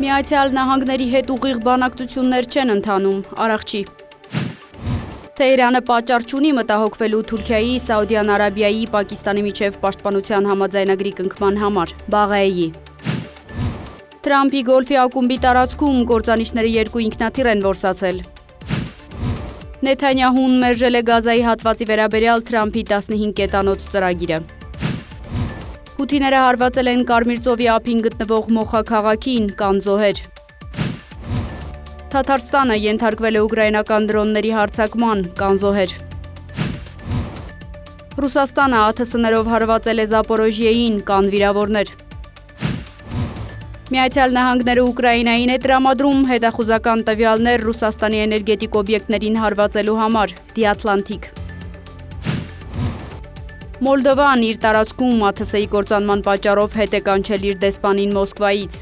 Միացյալ Նահանգների հետ ուղիղ բանակցություններ չեն ընթանում, Արարչի։ Թեհրանը պատճառ չունի մտահոգվելու Թուրքիայի, Սաուդյան Արաբիայի, Պակիստանի միջև պաշտպանության համաձայնագրի կնքման համար, Բաղաեի։ Թրամփի գոլֆի ակումբի տարածքում կործանիչները երկու ինքնաթիռ են որսացել։ Նեթանյահուն մերժել է Գազայի հատվածի վերաբերյալ Թրամփի 15 կետանոց ծրագիրը։ Հութիները հարվածել են Կարմիր ծովի ափին գտնվող Մոխա քաղաքին, կան զոհեր։ Թաթարստանը ենթարկվել է ուկրաինական դրոնների հարձակման, կան զոհեր։ Ռուսաստանը ԱԹՍ-ներով հարվածել է Զապորոժիեին, կան վիրավորներ։ Միացյալ Նահանգները Ուկրաինային է տրամադրում հետախուզական տվյալներ Ռուսաստանի էներգետիկ օբյեկտներին հարվածելու համար, The Atlantic։ Մոլդովան իր տարածքում ԱԹՍ-ի կործանման պատճառով հետ է կանչել իր դեսպանին Մոսկվայից։